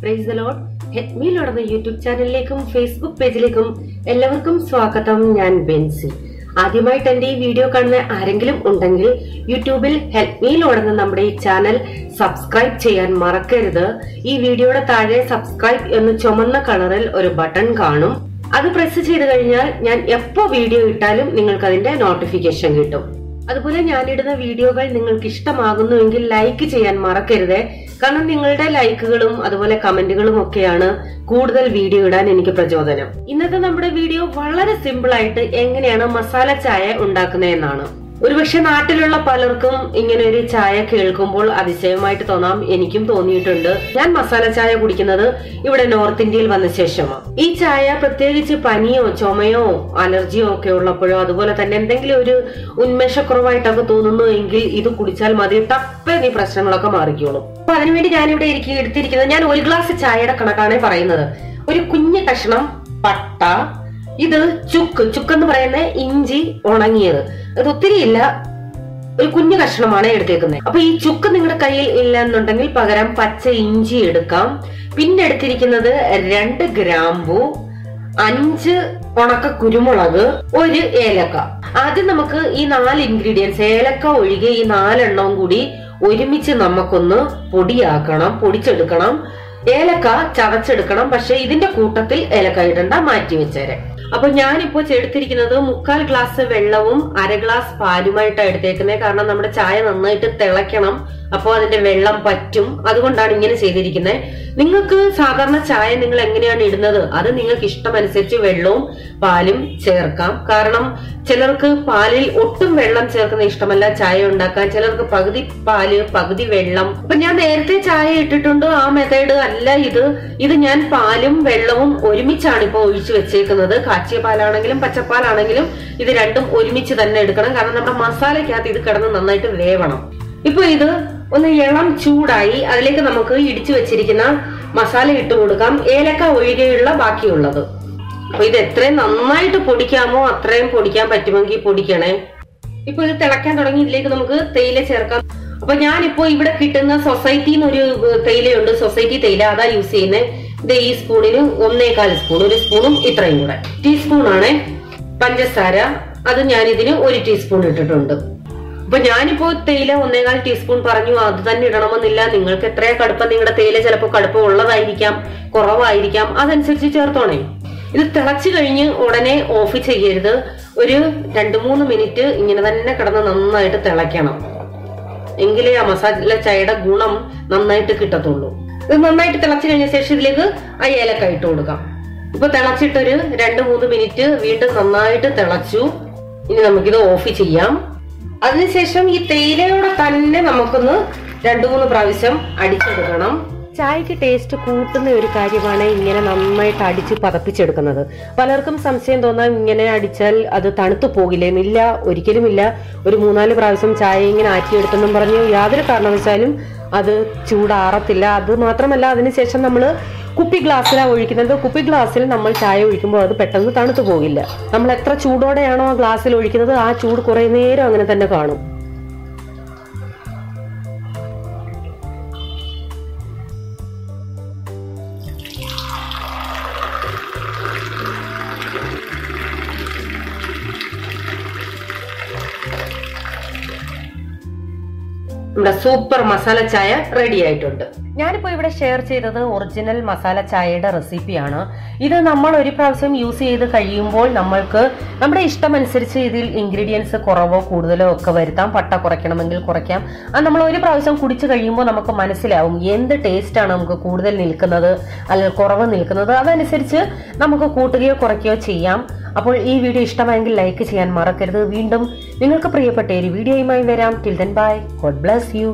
Praise the Lord. Help me Lord എന്ന YouTube ചാനലിലേക്കും Facebook പേജിലേക്കും എല്ലാവർക്കും സ്വാഗതം. ഞാൻ ബെൻസി. ആദ്യമായിട്ട് എന്റെ ഈ വീഡിയോ കാണുന്ന ആരെങ്കിലും ഉണ്ടെങ്കിൽ യൂട്യൂബിൽ ഹെൽപ് മീ ലോർഡ് എന്ന നമ്മുടെ ഈ ചാനൽ സബ്സ്ക്രൈബ് ചെയ്യാൻ മറക്കരുത്. ഈ വീഡിയോയുടെ താഴെ സബ്സ്ക്രൈബ് എന്ന് ചുമന്ന കളറിൽ ഒരു ബട്ടൺ കാണും. അത് പ്രസ് ചെയ്ത് കഴിഞ്ഞാൽ ഞാൻ എപ്പോ വീഡിയോ ഇട്ടാലും നിങ്ങൾക്ക് അതിന്റെ നോട്ടിഫിക്കേഷൻ കിട്ടും. അതുപോലെ ഞാനിടുന്ന വീഡിയോകൾ നിങ്ങൾക്ക് ഇഷ്ടമാകുന്നുവെങ്കിൽ ലൈക്ക് ചെയ്യാൻ മറക്കരുത്. കാരണം നിങ്ങളുടെ ലൈക്കുകളും അതുപോലെ കമന്റുകളും ഒക്കെയാണ് കൂടുതൽ വീഡിയോ ഇടാൻ എനിക്ക് പ്രചോദനം. ഇന്നത്തെ നമ്മുടെ വീഡിയോ വളരെ സിമ്പിൾ ആയിട്ട് എങ്ങനെയാണ് മസാല ചായ ഉണ്ടാക്കുന്നതെന്നാണ്. ഒരുപക്ഷെ നാട്ടിലുള്ള പലർക്കും ഇങ്ങനെ ഒരു ചായ കേൾക്കുമ്പോൾ അതിശയമായിട്ട് തോന്നാം. എനിക്കും തോന്നിയിട്ടുണ്ട്. ഞാൻ മസാല ചായ കുടിക്കുന്നത് ഇവിടെ നോർത്ത് ഇന്ത്യയിൽ വന്ന ശേഷമാണ്. ഈ ചായ പ്രത്യേകിച്ച് പനിയോ ചുമയോ അലർജിയോ ഒക്കെ ഉള്ളപ്പോഴോ അതുപോലെ തന്നെ എന്തെങ്കിലും ഒരു ഉന്മേഷക്കുറവായിട്ടൊക്കെ തോന്നുന്നു എങ്കിൽ ഇത് കുടിച്ചാൽ മതി. ടപ്പേ പ്രശ്നങ്ങളൊക്കെ മാറിക്കോളും. അപ്പൊ അതിനുവേണ്ടി ഞാനിവിടെ എടുത്തിരിക്കുന്നത് ഞാൻ ഒരു ഗ്ലാസ് ചായയുടെ കണക്കാണ് പറയുന്നത്. ഒരു കുഞ്ഞു കഷ്ണം പട്ട, ഇത് ചുക്കെന്ന് പറയുന്ന ഇഞ്ചി ഉണങ്ങിയത്, അത് ഒത്തിരി ഇല്ല, ഒരു കുഞ്ഞു കഷ്ണമാണ് എടുത്തേക്കുന്നത്. അപ്പൊ ഈ ചുക്ക് നിങ്ങളുടെ കയ്യിൽ ഇല്ല എന്നുണ്ടെങ്കിൽ പകരം പച്ച ഇഞ്ചി എടുക്കാം. പിന്നെ എടുത്തിരിക്കുന്നത് 2 ഗ്രാമ്പു, 5 ഉണക്ക കുരുമുളക്, 1 ഏലക്ക. ആദ്യം നമുക്ക് ഈ 4 ഇൻഗ്രീഡിയൻസ് ഏലക്ക ഒഴികെ ഈ 4 എണ്ണവും കൂടി ഒരുമിച്ച് നമുക്കൊന്ന് പൊടിച്ചെടുക്കണം. ഏലക്ക ചതച്ചെടുക്കണം. പക്ഷെ ഇതിന്റെ കൂട്ടത്തിൽ ഏലക്ക ഇടണ്ട, മാറ്റി വെച്ചേരെ. അപ്പൊ ഞാനിപ്പോ എടുത്തിരിക്കുന്നത് 3/4 ഗ്ലാസ് വെള്ളവും 1/2 ഗ്ലാസ് പാലുമായിട്ടാണ് എടുത്തേക്കുന്നത്. കാരണം നമ്മുടെ ചായ നന്നായിട്ട് തിളയ്ക്കണം, അപ്പോൾ അതിന്റെ വെള്ളം പറ്റും. അതുകൊണ്ടാണ് ഇങ്ങനെ ചെയ്തിരിക്കുന്നത്. നിങ്ങൾക്ക് സാധാരണ ചായ നിങ്ങൾ എങ്ങനെയാണ് ഇടുന്നത് അത് നിങ്ങൾക്ക് ഇഷ്ടമനുസരിച്ച് വെള്ളവും പാലും ചേർക്കാം. കാരണം ചിലർക്ക് പാലിൽ ഒട്ടും വെള്ളം ചേർക്കുന്ന ഇഷ്ടമല്ല ചായ ഉണ്ടാക്കാൻ, ചിലർക്ക് പകുതി പാല് പകുതി വെള്ളം. അപ്പൊ ഞാൻ നേരത്തെ ചായ ഇട്ടിട്ടുണ്ട്, ആ മെത്തേഡ് അല്ല ഇത് ഞാൻ പാലും വെള്ളവും ഒരുമിച്ചാണ് ഇപ്പൊ ഒഴിച്ചു വെച്ചേക്കുന്നത്. കാച്ചിയ പാലാണെങ്കിലും പച്ചപ്പാലാണെങ്കിലും ഇത് രണ്ടും ഒരുമിച്ച് തന്നെ എടുക്കണം. കാരണം നമ്മുടെ മസാലയ്ക്കകത്ത് ഇത് കിടന്ന് നന്നായിട്ട് വേവണം. ഇപ്പൊ ഇത് ഒന്ന് ഇളം ചൂടായി. അതിലേക്ക് നമുക്ക് ഇടിച്ചു വെച്ചിരിക്കുന്ന മസാല ഇട്ട് കൊടുക്കാം, ഏലക്ക ഒഴികെയുള്ള ബാക്കിയുള്ളത്. അപ്പൊ ഇത് എത്രയും നന്നായിട്ട് പൊടിക്കാമോ അത്രയും പൊടിക്കാൻ പറ്റുമെങ്കിൽ പൊടിക്കണേ. ഇപ്പൊ ഇത് തിളക്കാൻ തുടങ്ങി. ഇതിലേക്ക് നമുക്ക് തേയില ചേർക്കാം. അപ്പൊ ഞാനിപ്പോ ഇവിടെ കിട്ടുന്ന സൊസൈറ്റിന്ന് ഒരു തേയിലയുണ്ട്, സൊസൈറ്റി തേയില, അതാ യൂസ് ചെയ്യുന്നത്. ഇത് ഈ സ്പൂണിന് 1/4 സ്പൂൺ, ഒരു സ്പൂണും ഇത്രയും കൂടെ ടീസ്പൂണാണ്. പഞ്ചസാര അത് ഞാൻ ഇതിന് 1 ടീസ്പൂൺ ഇട്ടിട്ടുണ്ട്. അപ്പൊ ഞാനിപ്പോ തേയില 1/4 ടീസ്പൂൺ പറഞ്ഞു, അത് തന്നെ ഇടണമെന്നില്ല. നിങ്ങൾക്ക് എത്രയാ കടുപ്പം, നിങ്ങളുടെ തേയില ചിലപ്പോൾ കടുപ്പം ഉള്ളതായിരിക്കാം, കുറവായിരിക്കാം, അതനുസരിച്ച് ചേർത്തോണേ. ഇത് തിളച്ചു കഴിഞ്ഞ് ഉടനെ ഓഫ് ചെയ്യരുത്. ഒരു 2-3 മിനിറ്റ് ഇങ്ങനെ തന്നെ കിടന്ന് നന്നായിട്ട് തിളയ്ക്കണം. എങ്കിലേ ആ മസാല ചായയുടെ ഗുണം നന്നായിട്ട് കിട്ടത്തുള്ളൂ. ഇത് നന്നായിട്ട് തിളച്ചു കഴിഞ്ഞ ശേഷം ഇതിലേക്ക് ആ ഏലക്ക ഇട്ട് കൊടുക്കാം. ഇപ്പൊ തിളച്ചിട്ടൊരു 2-3 മിനിറ്റ് വീണ്ടും നന്നായിട്ട് തിളച്ചു. ഇനി നമുക്കിത് ഓഫ് ചെയ്യാം. അതിനുശേഷം ഈ തേയിലയോടെ തന്നെ നമുക്കൊന്ന് 2-3 പ്രാവശ്യം അടിച്ചെടുക്കണം. ചായക്ക് ടേസ്റ്റ് കൂട്ടുന്ന ഒരു കാര്യമാണ് ഇങ്ങനെ നന്നായിട്ട് അടിച്ച് പതപ്പിച്ചെടുക്കുന്നത്. പലർക്കും സംശയം തോന്നാം, ഇങ്ങനെ അടിച്ചാൽ അത് തണുത്തു പോകില്ലെന്നില്ല, ഒരിക്കലുമില്ല. ഒരു 3-4 പ്രാവശ്യം ചായ ഇങ്ങനെ ആറ്റിയെടുത്തെന്നും പറഞ്ഞു യാതൊരു കാരണവശാലും അത് ചൂടാറത്തില്ല. അത് മാത്രമല്ല, അതിനുശേഷം നമ്മൾ കുപ്പി ഗ്ലാസ്സിലാണ് ഒഴിക്കുന്നത്. കുപ്പി ഗ്ലാസ്സിൽ നമ്മൾ ചായ ഒഴിക്കുമ്പോൾ അത് പെട്ടെന്ന് തണുത്തു പോകില്ല. നമ്മൾ എത്ര ചൂടോടെയാണോ ആ ഗ്ലാസ്സിൽ ഒഴിക്കുന്നത് ആ ചൂട് കുറെ നേരം അങ്ങനെ തന്നെ കാണും. നമ്മുടെ സൂപ്പർ മസാല ചായ റെഡി ആയിട്ടുണ്ട്. ഞാനിപ്പോ ഇവിടെ ഷെയർ ചെയ്തത് ഒറിജിനൽ മസാല ചായയുടെ റെസിപ്പിയാണ്. ഇത് നമ്മൾ ഒരു പ്രാവശ്യം യൂസ് ചെയ്ത് കഴിയുമ്പോൾ നമ്മൾക്ക് നമ്മുടെ ഇഷ്ടമനുസരിച്ച് ഇതിൽ ഇൻഗ്രീഡിയൻസ് കുറവോ കൂടുതലോ ഒക്കെ വരുത്താം. പട്ട കുറയ്ക്കണമെങ്കിൽ കുറയ്ക്കാം. അത് നമ്മൾ ഒരു പ്രാവശ്യം കുടിച്ചു കഴിയുമ്പോൾ നമുക്ക് മനസ്സിലാവും എന്ത് ടേസ്റ്റാണ് നമുക്ക് കൂടുതൽ നിൽക്കുന്നത് അല്ലെങ്കിൽ കുറവ് നിൽക്കുന്നത്. അതനുസരിച്ച് നമുക്ക് കൂട്ടുകയോ കുറയ്ക്കുകയോ ചെയ്യാം. അപ്പോൾ ഈ വീഡിയോ ഇഷ്ടമായെങ്കിൽ ലൈക്ക് ചെയ്യാൻ മറക്കരുത്. വീണ്ടും നിങ്ങൾക്ക് പ്രിയപ്പെട്ട ഒരു വീഡിയോയുമായി വരാം. Till then bye. God bless you.